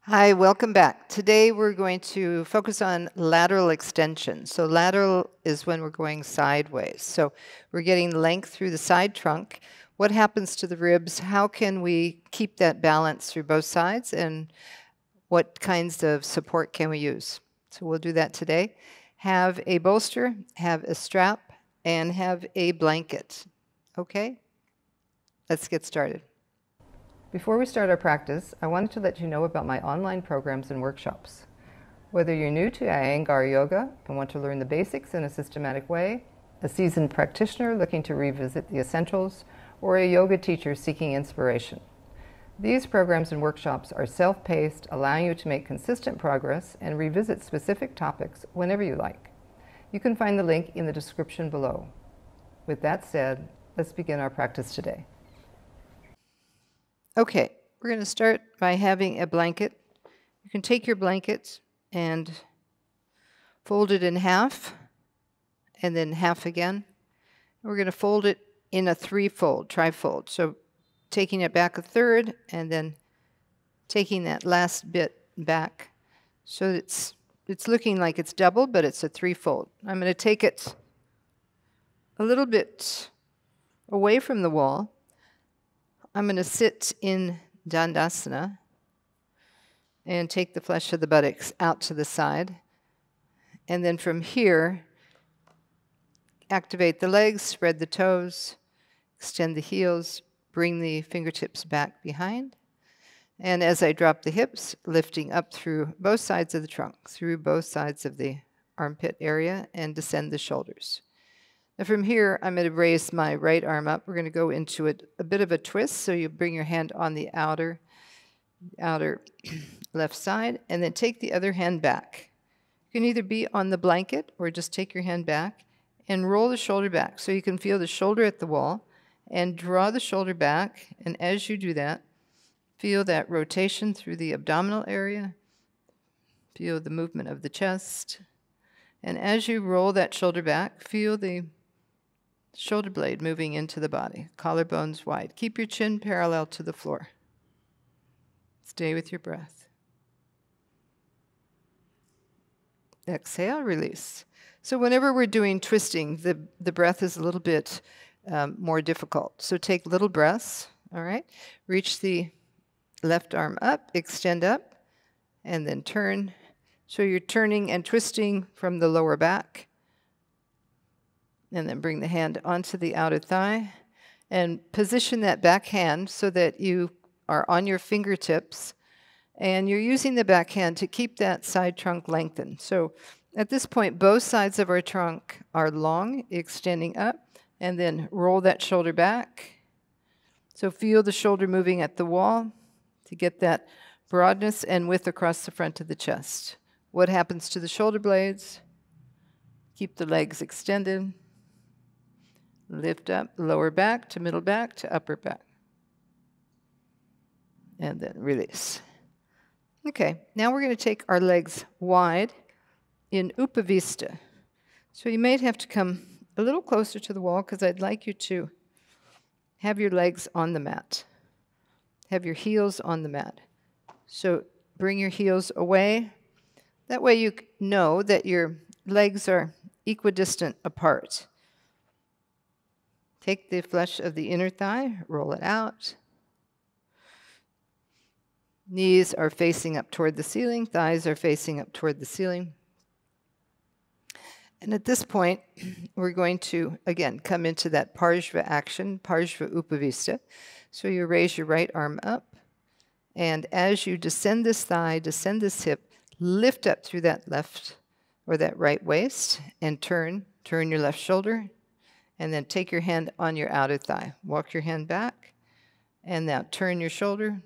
Hi, welcome back. Today we're going to focus on lateral extension. So lateral is when we're going sideways. So we're getting length through the side trunk. What happens to the ribs? How can we keep that balance through both sides? And what kinds of support can we use? So we'll do that today. Have a bolster, have a strap, and have a blanket. Okay? Let's get started. Before we start our practice, I wanted to let you know about my online programs and workshops. Whether you're new to Iyengar yoga and want to learn the basics in a systematic way, a seasoned practitioner looking to revisit the essentials, or a yoga teacher seeking inspiration. These programs and workshops are self-paced, allowing you to make consistent progress and revisit specific topics whenever you like. You can find the link in the description below. With that said, let's begin our practice today. Okay, we're going to start by having a blanket. You can take your blanket and fold it in half, and then half again. We're going to fold it in a three-fold, trifold. So taking it back a third, and then taking that last bit back. So it's looking like it's double, but it's a threefold. I'm going to take it a little bit away from the wall. I'm going to sit in Dandasana and take the flesh of the buttocks out to the side. And then from here, activate the legs, spread the toes, extend the heels, bring the fingertips back behind. And as I drop the hips, lifting up through both sides of the trunk, through both sides of the armpit area, and descend the shoulders. Now from here, I'm going to raise my right arm up. We're going to go into a bit of a twist. So you bring your hand on the outer left side, and then take the other hand back. You can either be on the blanket or just take your hand back and roll the shoulder back. So you can feel the shoulder at the wall and draw the shoulder back. And as you do that, feel that rotation through the abdominal area. Feel the movement of the chest. And as you roll that shoulder back, feel the shoulder blade moving into the body, collarbones wide. Keep your chin parallel to the floor. Stay with your breath. Exhale, release. So whenever we're doing twisting, the breath is a little bit more difficult. So take little breaths, all right? Reach the left arm up, extend up, and then turn. So you're turning and twisting from the lower back. And then bring the hand onto the outer thigh and position that back hand so that you are on your fingertips and you're using the back hand to keep that side trunk lengthened. So at this point, both sides of our trunk are long, extending up, and then roll that shoulder back. So feel the shoulder moving at the wall to get that broadness and width across the front of the chest. What happens to the shoulder blades? Keep the legs extended. Lift up, lower back to middle back to upper back. And then release. Okay, now we're going to take our legs wide in Upa Vista. So you may have to come a little closer to the wall because I'd like you to have your legs on the mat. Have your heels on the mat. So bring your heels away. That way you know that your legs are equidistant apart. Take the flesh of the inner thigh, roll it out. Knees are facing up toward the ceiling, thighs are facing up toward the ceiling. And at this point, we're going to, again, come into that Parsva action, Parvritta Upa Vista. So you raise your right arm up, and as you descend this thigh, descend this hip, lift up through that left or that right waist, and turn your left shoulder. And then take your hand on your outer thigh. Walk your hand back. And now turn your shoulder.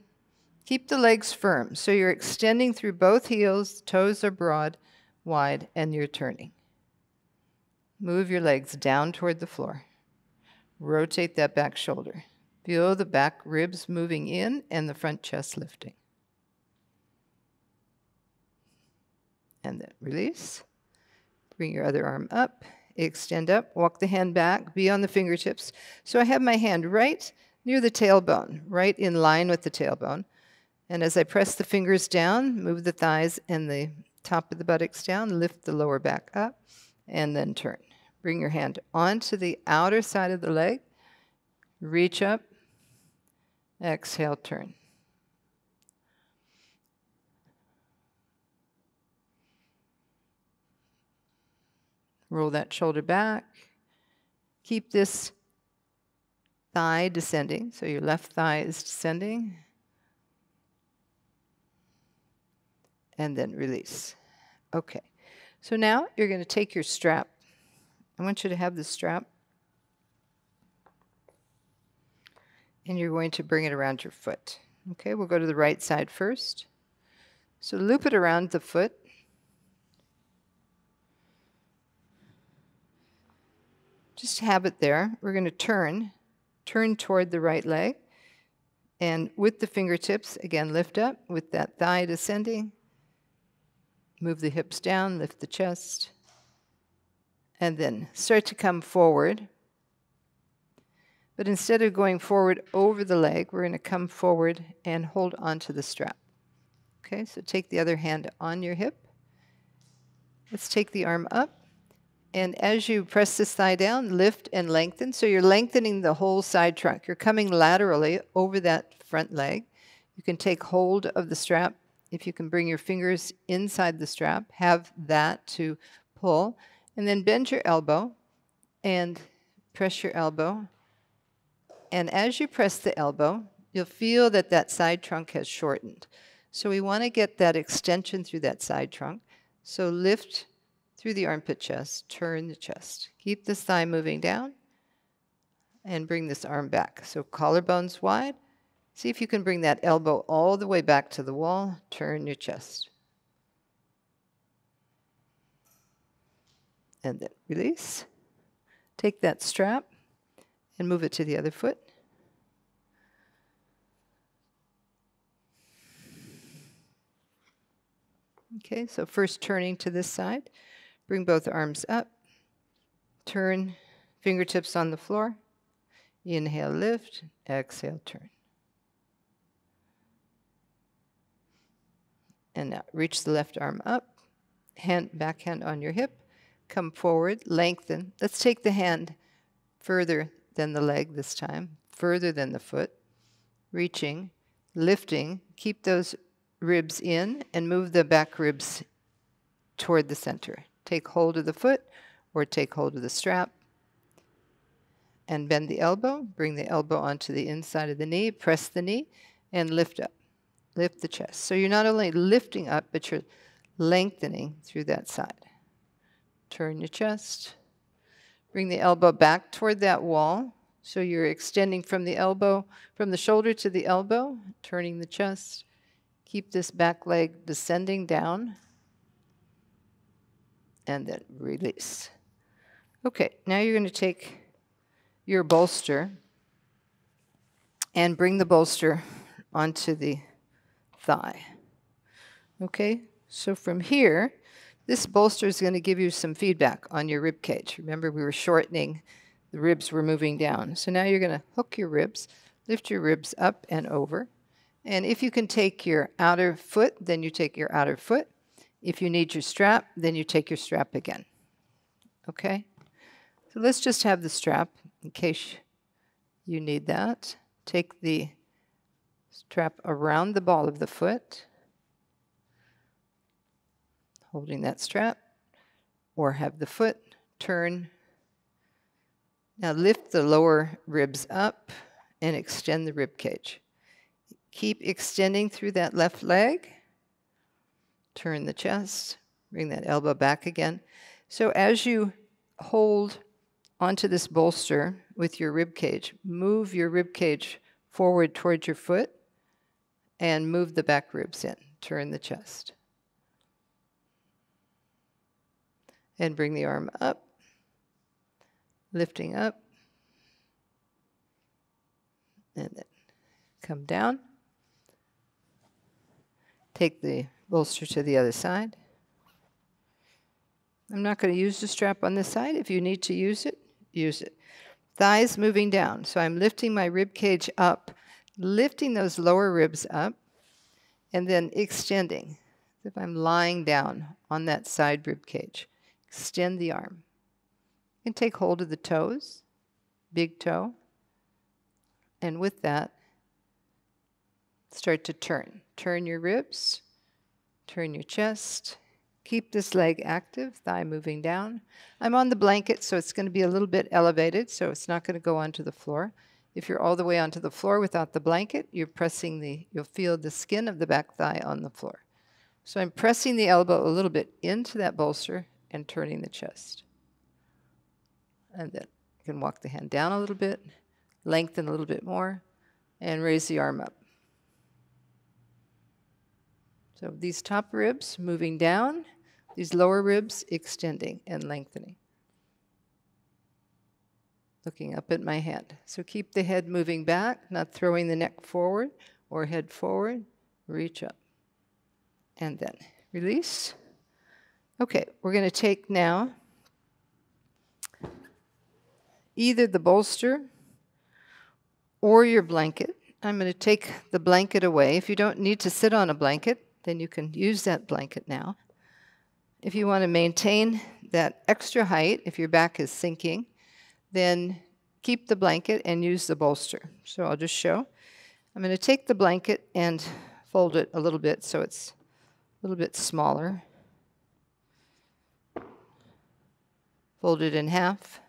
Keep the legs firm. So you're extending through both heels. Toes are broad, wide, and you're turning. Move your legs down toward the floor. Rotate that back shoulder. Feel the back ribs moving in and the front chest lifting. And then release. Bring your other arm up. Extend up, walk the hand back, be on the fingertips. So I have my hand right near the tailbone, right in line with the tailbone. And as I press the fingers down, move the thighs and the top of the buttocks down, lift the lower back up, and then turn. Bring your hand onto the outer side of the leg, reach up, exhale, turn. Roll that shoulder back. Keep this thigh descending, so your left thigh is descending. And then release. Okay, so now you're going to take your strap. I want you to have the strap. And you're going to bring it around your foot. Okay, we'll go to the right side first. So loop it around the foot. Just have it there. We're going to turn toward the right leg. And with the fingertips, again, lift up with that thigh descending. Move the hips down, lift the chest. And then start to come forward. But instead of going forward over the leg, we're going to come forward and hold onto the strap. Okay, so take the other hand on your hip. Let's take the arm up. And as you press this thigh down, lift and lengthen. So you're lengthening the whole side trunk. You're coming laterally over that front leg. You can take hold of the strap. If you can bring your fingers inside the strap, have that to pull. And then bend your elbow and press your elbow. And as you press the elbow, you'll feel that that side trunk has shortened. So we want to get that extension through that side trunk. So lift through the armpit chest, turn the chest. Keep this thigh moving down and bring this arm back. So collarbones wide. See if you can bring that elbow all the way back to the wall. Turn your chest. And then release. Take that strap and move it to the other foot. Okay, so first turning to this side. Bring both arms up. Turn, fingertips on the floor. Inhale, lift. Exhale, turn. And now reach the left arm up. Back hand on your hip. Come forward, lengthen. Let's take the hand further than the leg this time, further than the foot. Reaching, lifting. Keep those ribs in and move the back ribs toward the center. Take hold of the foot or take hold of the strap and bend the elbow. Bring the elbow onto the inside of the knee. Press the knee and lift up. Lift the chest. So you're not only lifting up, but you're lengthening through that side. Turn your chest. Bring the elbow back toward that wall. So you're extending from the elbow, from the shoulder to the elbow, turning the chest. Keep this back leg descending down. And then release. Okay, now you're going to take your bolster and bring the bolster onto the thigh. Okay, so from here, this bolster is going to give you some feedback on your rib cage. Remember, we were shortening, the ribs were moving down. So now you're going to hook your ribs, lift your ribs up and over. And if you can take your outer foot, then you take your outer foot. If you need your strap, then you take your strap again. Okay? So let's just have the strap in case you need that. Take the strap around the ball of the foot, holding that strap, or have the foot turn. Now lift the lower ribs up and extend the rib cage. Keep extending through that left leg. Turn the chest, bring that elbow back again. So as you hold onto this bolster with your rib cage, move your rib cage forward towards your foot and move the back ribs in. Turn the chest. And bring the arm up, lifting up, and then come down. Take the bolster to the other side. I'm not going to use the strap on this side. If you need to use it, use it. Thighs moving down. So I'm lifting my rib cage up, lifting those lower ribs up, and then extending. If I'm lying down on that side rib cage, extend the arm. You can take hold of the toes, big toe, and with that, start to turn. Turn your ribs, turn your chest. Keep this leg active, thigh moving down. I'm on the blanket, so it's going to be a little bit elevated, so it's not going to go onto the floor. If you're all the way onto the floor without the blanket, you'll feel the skin of the back thigh on the floor. So I'm pressing the elbow a little bit into that bolster and turning the chest. And then you can walk the hand down a little bit, lengthen a little bit more, and raise the arm up. So these top ribs moving down, these lower ribs extending and lengthening. Looking up at my hand. So keep the head moving back, not throwing the neck forward or head forward. Reach up. And then release. Okay, we're going to take now either the bolster or your blanket. I'm going to take the blanket away. If you don't need to sit on a blanket, then you can use that blanket now. If you want to maintain that extra height, if your back is sinking, then keep the blanket and use the bolster. So I'll just show. I'm going to take the blanket and fold it a little bit so it's a little bit smaller. Fold it in half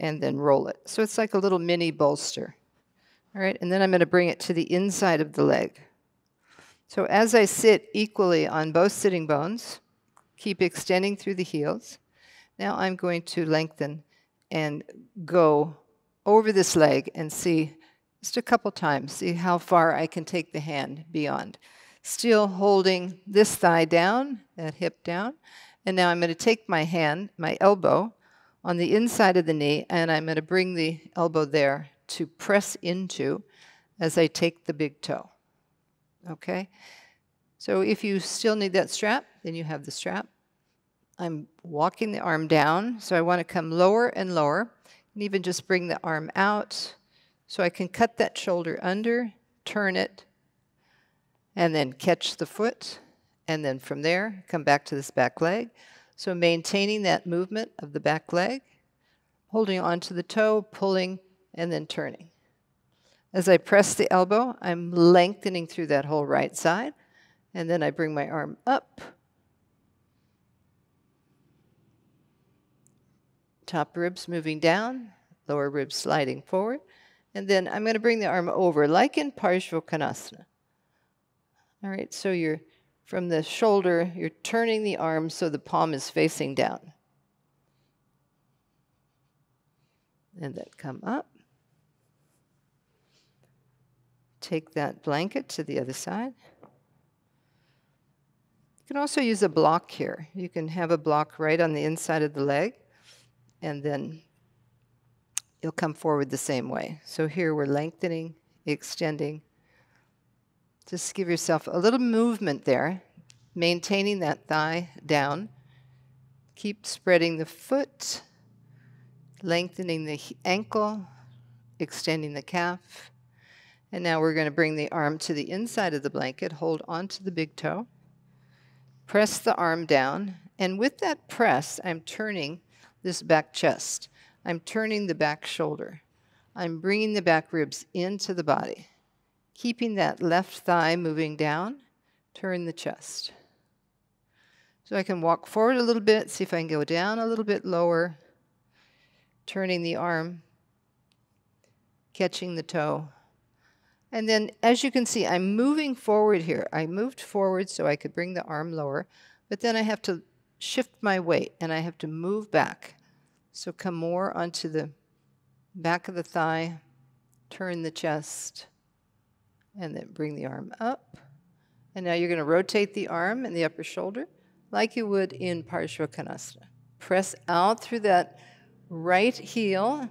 and then roll it. So it's like a little mini bolster. All right, and then I'm going to bring it to the inside of the leg. So as I sit equally on both sitting bones, keep extending through the heels. Now I'm going to lengthen and go over this leg and see just a couple times, see how far I can take the hand beyond. Still holding this thigh down, that hip down. And now I'm going to take my hand, my elbow, on the inside of the knee, and I'm going to bring the elbow there to press into as I take the big toe. Okay? So if you still need that strap, then you have the strap. I'm walking the arm down, so I want to come lower and lower, and even just bring the arm out so I can cut that shoulder under, turn it, and then catch the foot, and then from there, come back to this back leg. So maintaining that movement of the back leg, holding onto the toe, pulling, and then turning. As I press the elbow, I'm lengthening through that whole right side, and then I bring my arm up. Top ribs moving down, lower ribs sliding forward, and then I'm going to bring the arm over, like in Parsvakonasana. All right, so you're from the shoulder, you're turning the arm so the palm is facing down. And then come up. Take that blanket to the other side. You can also use a block here. You can have a block right on the inside of the leg, and then you'll come forward the same way. So here we're lengthening, extending. Just give yourself a little movement there, maintaining that thigh down. Keep spreading the foot, lengthening the ankle, extending the calf. And now we're going to bring the arm to the inside of the blanket, hold onto the big toe, press the arm down, and with that press, I'm turning this back chest. I'm turning the back shoulder. I'm bringing the back ribs into the body. Keeping that left thigh moving down, turn the chest. So I can walk forward a little bit, see if I can go down a little bit lower, turning the arm, catching the toe. And then, as you can see, I'm moving forward here. I moved forward so I could bring the arm lower, but then I have to shift my weight, and I have to move back. So come more onto the back of the thigh, turn the chest, and then bring the arm up. And now you're going to rotate the arm and the upper shoulder like you would in Parsvakonasana. Press out through that right heel,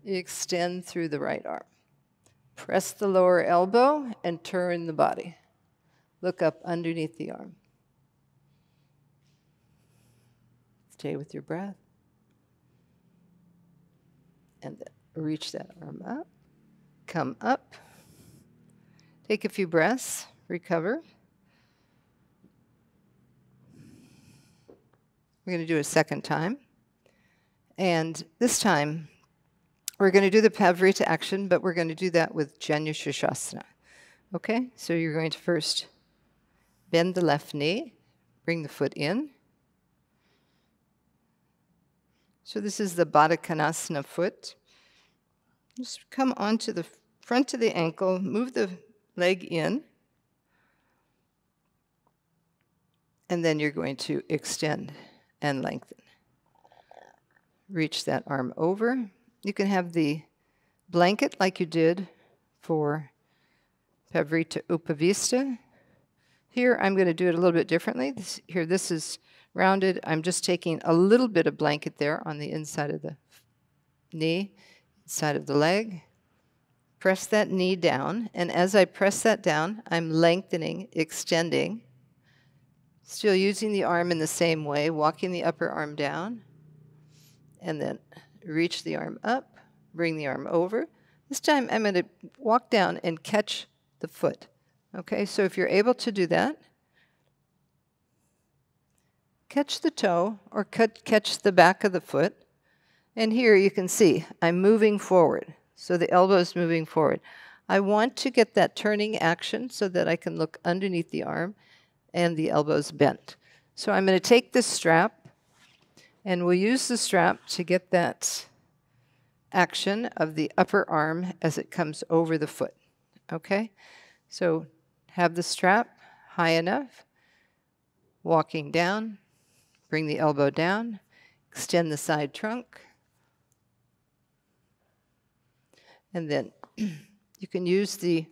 extend through the right arm. Press the lower elbow and turn the body. Look up underneath the arm. Stay with your breath. And then reach that arm up. Come up. Take a few breaths. recover. We're going to do it a second time. And this time, we're going to do the Parvritta action, but we're going to do that with Janu sirsasana. Okay? So you're going to first bend the left knee, bring the foot in. So this is the Baddha Konasana foot. Just come onto the front of the ankle, move the leg in, and then you're going to extend and lengthen. Reach that arm over. You can have the blanket like you did for Parvritta Upa Vista. Here I'm going to do it a little bit differently. This is rounded. I'm just taking a little bit of blanket there on the inside of the knee, side of the leg. Press that knee down, and as I press that down, I'm lengthening, extending, still using the arm in the same way, walking the upper arm down, and then reach the arm up, bring the arm over. This time I'm going to walk down and catch the foot. Okay, so if you're able to do that, catch the toe or catch the back of the foot. And here you can see I'm moving forward. So the elbow is moving forward. I want to get that turning action so that I can look underneath the arm and the elbow's bent. So I'm going to take this strap, and we'll use the strap to get that action of the upper arm as it comes over the foot. Okay? So have the strap high enough, walking down, bring the elbow down, extend the side trunk, and then you can use the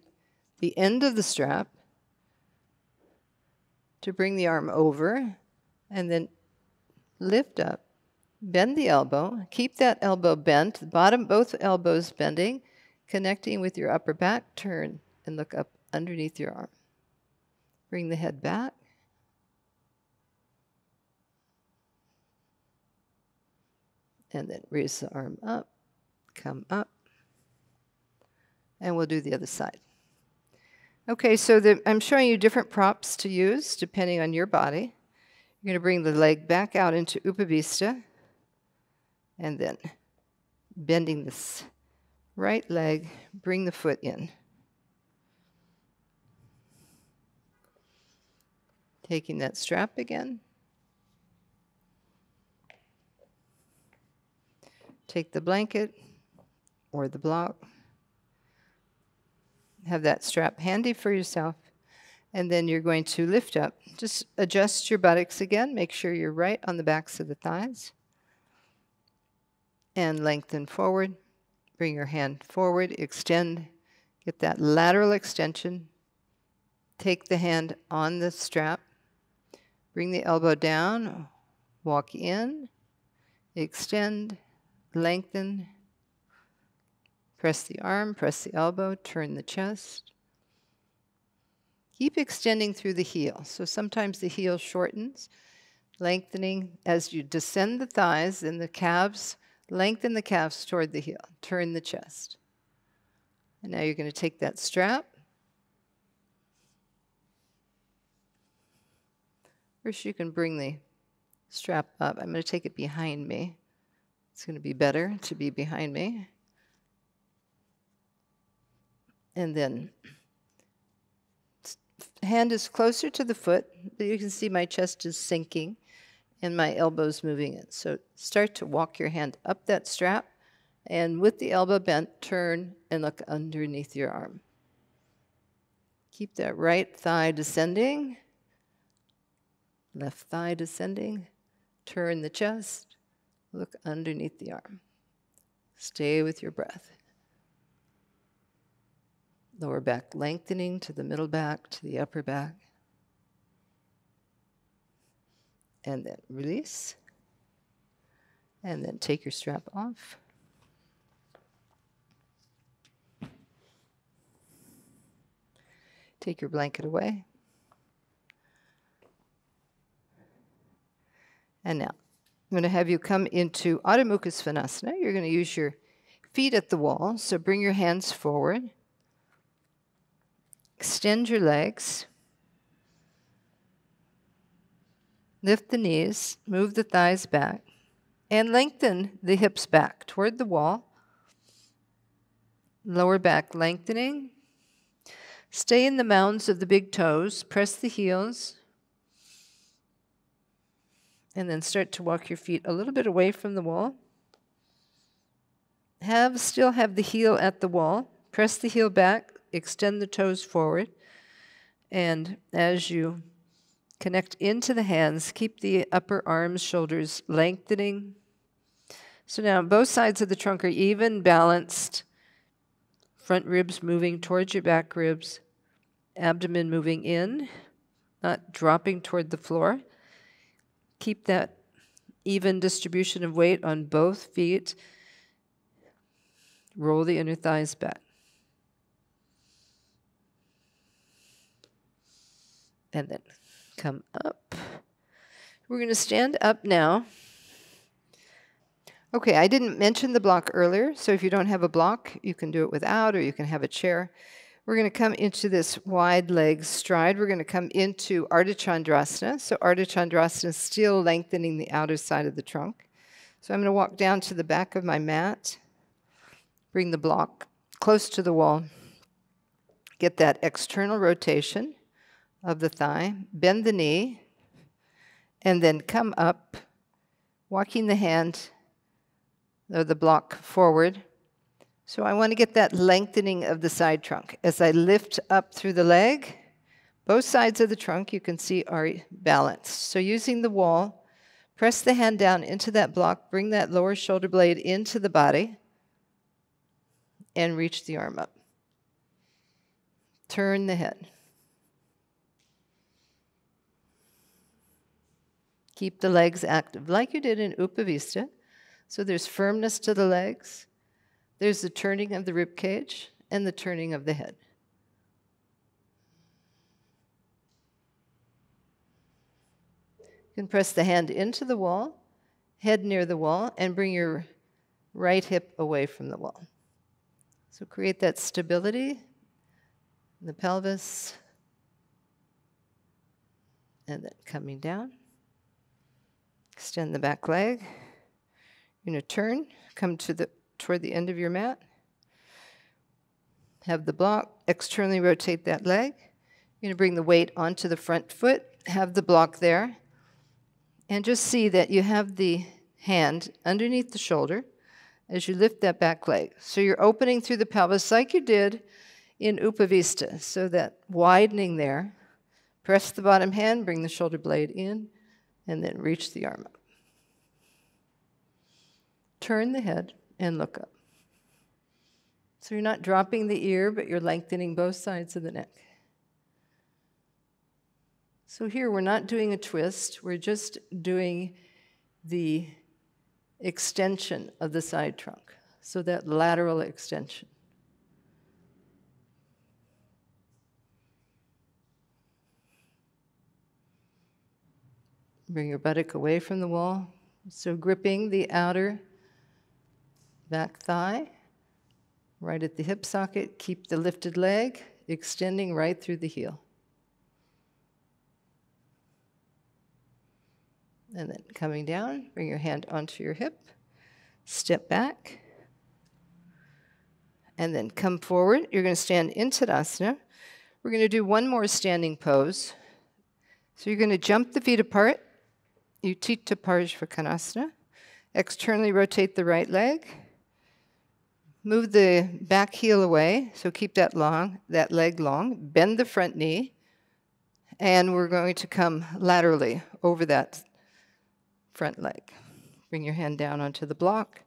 end of the strap to bring the arm over, and then lift up, bend the elbow, keep that elbow bent, the bottom, both elbows bending, connecting with your upper back, turn and look up underneath your arm. Bring the head back. And then raise the arm up, come up. And we'll do the other side. Okay, so I'm showing you different props to use depending on your body. You're going to bring the leg back out into Upa Vista, and then bending this right leg, bring the foot in. Taking that strap again. Take the blanket or the block. Have that strap handy for yourself, and then you're going to lift up. Just adjust your buttocks again. Make sure you're right on the backs of the thighs. And lengthen forward. Bring your hand forward, extend. Get that lateral extension. Take the hand on the strap. Bring the elbow down. Walk in. Extend. Lengthen. Press the arm, press the elbow, turn the chest. Keep extending through the heel. So sometimes the heel shortens, lengthening as you descend the thighs and the calves, lengthen the calves toward the heel, turn the chest. And now you're going to take that strap. First you can bring the strap up. I'm going to take it behind me. It's going to be better to be behind me. And then hand is closer to the foot. You can see my chest is sinking and my elbow's moving in. So start to walk your hand up that strap, and with the elbow bent, turn and look underneath your arm. Keep that right thigh descending, left thigh descending. Turn the chest, look underneath the arm. Stay with your breath. Lower back lengthening to the middle back, to the upper back. And then release. And then take your strap off. Take your blanket away. And now, I'm going to have you come into Adho Mukha Svanasana. You're going to use your feet at the wall, so bring your hands forward. Extend your legs. Lift the knees, move the thighs back, and lengthen the hips back toward the wall. Lower back lengthening. Stay in the mounds of the big toes. Press the heels. And then start to walk your feet a little bit away from the wall. Still have the heel at the wall. Press the heel back. Extend the toes forward. And as you connect into the hands, keep the upper arms, shoulders lengthening. So now both sides of the trunk are even, balanced. Front ribs moving towards your back ribs. Abdomen moving in, not dropping toward the floor. Keep that even distribution of weight on both feet. Roll the inner thighs back. And then come up. We're going to stand up now. Okay, I didn't mention the block earlier, so if you don't have a block, you can do it without, or you can have a chair. We're going to come into this wide leg stride. We're going to come into Ardha Chandrasana. So Ardha Chandrasana is still lengthening the outer side of the trunk. So I'm going to walk down to the back of my mat, bring the block close to the wall, get that external rotation of the thigh, bend the knee, and then come up, walking the hand or the block forward. So I want to get that lengthening of the side trunk. As I lift up through the leg, both sides of the trunk you can see are balanced. So using the wall, press the hand down into that block, bring that lower shoulder blade into the body, and reach the arm up. Turn the head. Keep the legs active, like you did in Upa Vista. So there's firmness to the legs. There's the turning of the rib cage and the turning of the head. You can press the hand into the wall, head near the wall, and bring your right hip away from the wall. So create that stability in the pelvis. And then coming down. Extend the back leg. You're going to turn, come toward the end of your mat. Have the block, externally rotate that leg. You're going to bring the weight onto the front foot, have the block there, and just see that you have the hand underneath the shoulder as you lift that back leg. So you're opening through the pelvis like you did in Upa Vista. So that widening there. Press the bottom hand, bring the shoulder blade in, and then reach the arm up. Turn the head and look up. So you're not dropping the ear, but you're lengthening both sides of the neck. So here we're not doing a twist, we're just doing the extension of the side trunk. So that lateral extension. Bring your buttock away from the wall. So gripping the outer back thigh, right at the hip socket. Keep the lifted leg extending right through the heel. And then coming down, bring your hand onto your hip, step back, and then come forward. You're going to stand in Tadasana. We're going to do one more standing pose. So you're going to jump the feet apart, Utthita Parsvakonasana. Externally rotate the right leg. Move the back heel away, so keep that leg long. Bend the front knee, and we're going to come laterally over that front leg. Bring your hand down onto the block.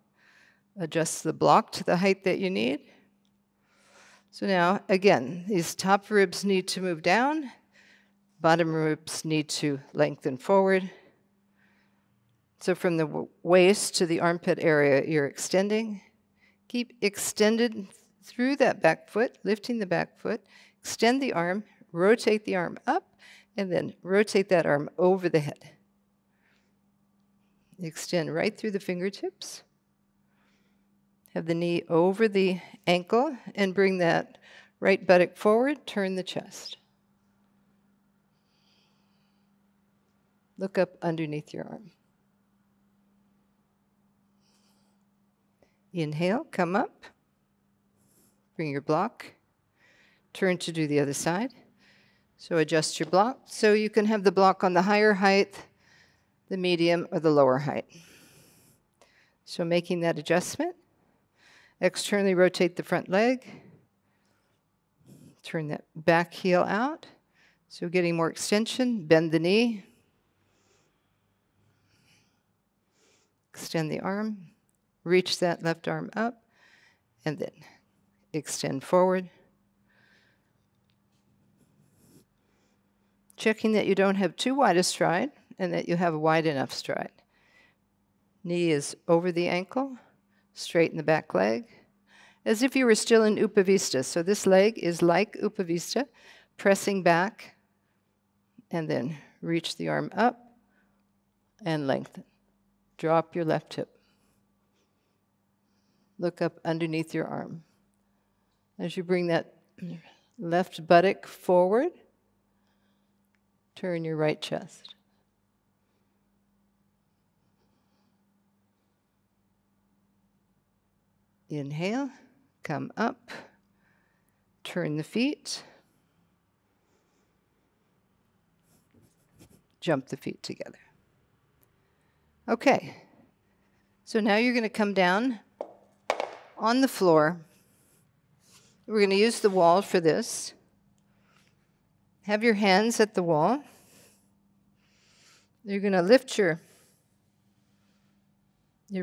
Adjust the block to the height that you need. So now, again, these top ribs need to move down. Bottom ribs need to lengthen forward. So from the waist to the armpit area, you're extending. Keep extended through that back foot, lifting the back foot. Extend the arm, rotate the arm up, and then rotate that arm over the head. Extend right through the fingertips. Have the knee over the ankle and bring that Right buttock forward, turn the chest. Look up underneath your arm. Inhale, come up. Bring your block. Turn to do the other side. So adjust your block. So you can have the block on the higher height, the medium, or the lower height. So making that adjustment. Externally rotate the front leg. Turn that back heel out. So getting more extension. Bend the knee. Extend the arm. Reach that left arm up. And then extend forward. Checking that you don't have too wide a stride and that you have a wide enough stride. Knee is over the ankle. Straighten the back leg. As if you were still in Upa Vista. So this leg is like Upa Vista, pressing back, and then reach the arm up and lengthen. Drop your left hip. Look up underneath your arm. As you bring that left buttock forward, turn your right chest. Inhale, come up, turn the feet, jump the feet together. Okay, so now you're going to come down on the floor. We're going to use the wall for this. Have your hands at the wall. You're going to lift your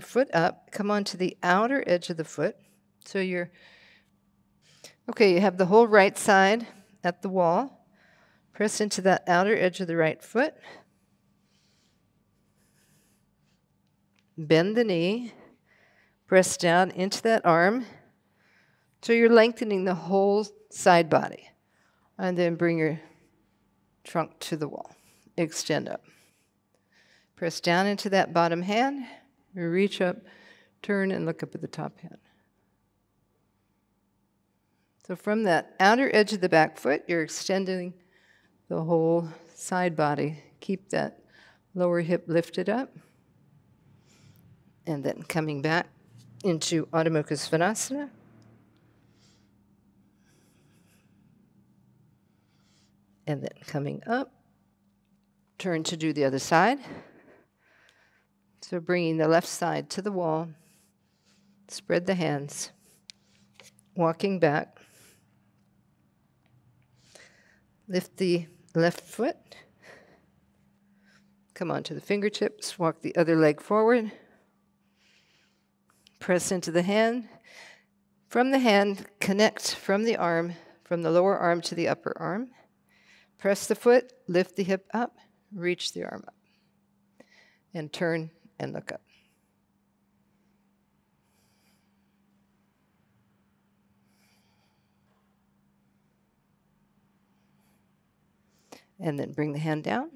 foot up, come onto the outer edge of the foot. So you have the whole right side at the wall. Press into that outer edge of the right foot. Bend the knee. Press down into that arm. So you're lengthening the whole side body. And then bring your trunk to the wall. Extend up. Press down into that bottom hand. Reach up, turn, and look up at the top hand. So from that outer edge of the back foot, you're extending the whole side body. Keep that lower hip lifted up. And then coming back into Adho Mukha Svanasana. And then coming up, turn to do the other side. So bringing the left side to the wall, spread the hands, walking back. Lift the left foot, come onto the fingertips, walk the other leg forward, press into the hand. From the hand, connect from the arm, from the lower arm to the upper arm. Press the foot, lift the hip up, reach the arm up, and turn and look up. And then bring the hand down.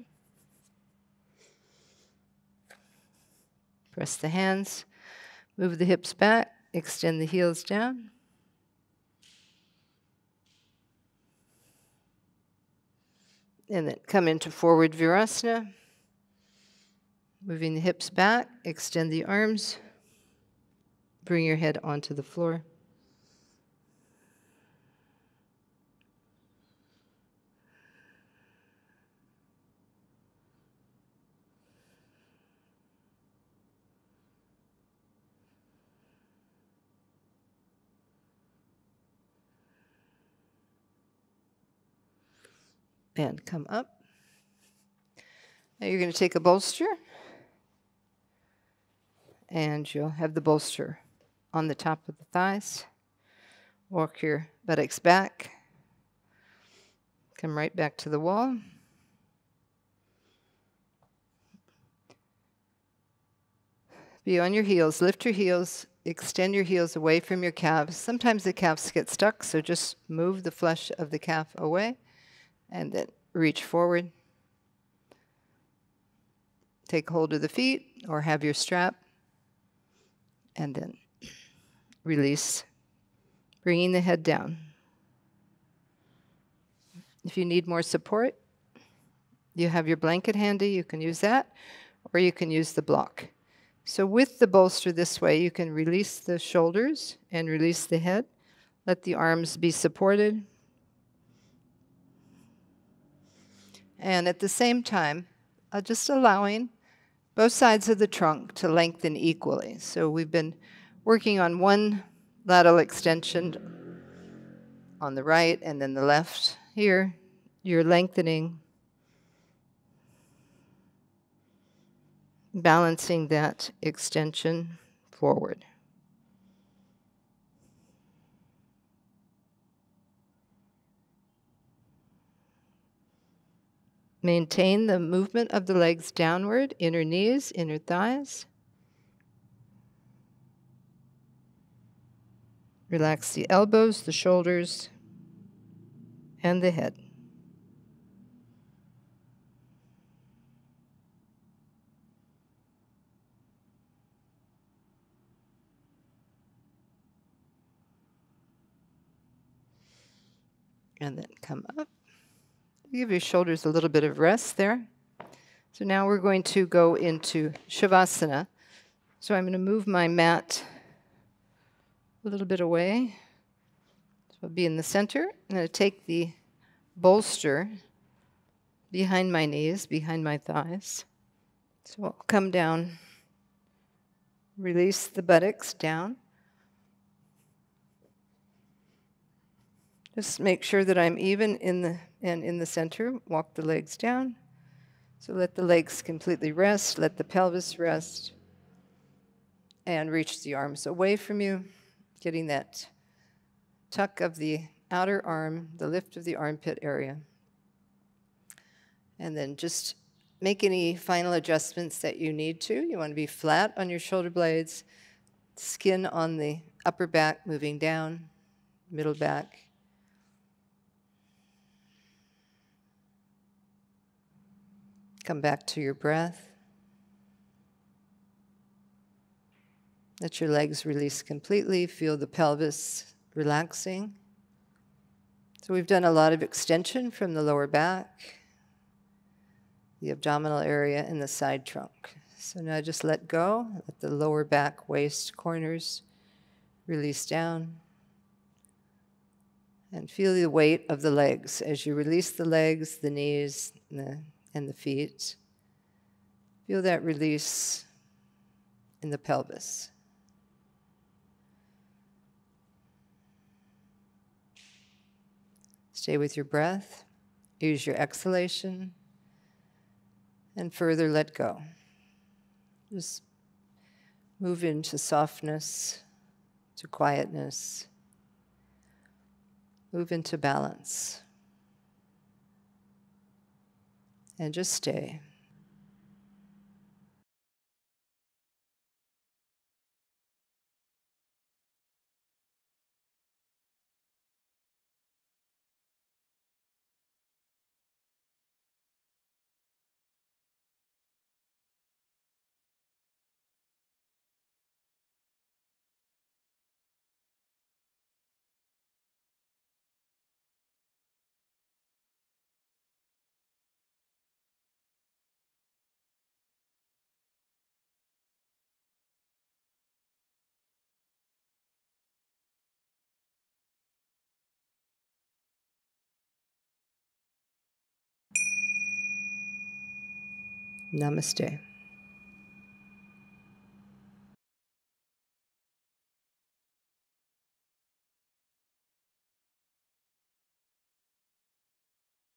Press the hands, move the hips back, extend the heels down. And then come into forward Virasana. Moving the hips back, extend the arms, bring your head onto the floor. And come up. Now you're going to take a bolster. And you'll have the bolster on the top of the thighs. Walk your buttocks back. Come right back to the wall. Be on your heels. Lift your heels. Extend your heels away from your calves. Sometimes the calves get stuck, so just move the flesh of the calf away. And then reach forward. Take hold of the feet or have your strap. And then release, bringing the head down. If you need more support, you have your blanket handy, you can use that, or you can use the block. So with the bolster this way, you can release the shoulders and release the head. Let the arms be supported. And at the same time, just allowing both sides of the trunk to lengthen equally. So we've been working on one lateral extension on the right and then the left. Here, you're lengthening, balancing that extension forward. Maintain the movement of the legs downward, inner knees, inner thighs. Relax the elbows, the shoulders, and the head. And then come up. Give your shoulders a little bit of rest there. So now we're going to go into Shavasana. So I'm going to move my mat a little bit away. So I'll be in the center. I'm going to take the bolster behind my knees, behind my thighs. So I'll come down, release the buttocks down. Just make sure that I'm even in the center. Walk the legs down. So let the legs completely rest. Let the pelvis rest. And reach the arms away from you, getting that tuck of the outer arm, the lift of the armpit area. And then just make any final adjustments that you need to. You want to be flat on your shoulder blades, skin on the upper back moving down, middle back. Come back to your breath. Let your legs release completely. Feel the pelvis relaxing. So we've done a lot of extension from the lower back, the abdominal area, and the side trunk. So now just let go. Let the lower back, waist, corners release down. And feel the weight of the legs as you release the legs, the knees, and the feet. Feel that release in the pelvis. Stay with your breath. Use your exhalation. And further let go. Just move into softness, to quietness. Move into balance. And just stay. Namaste.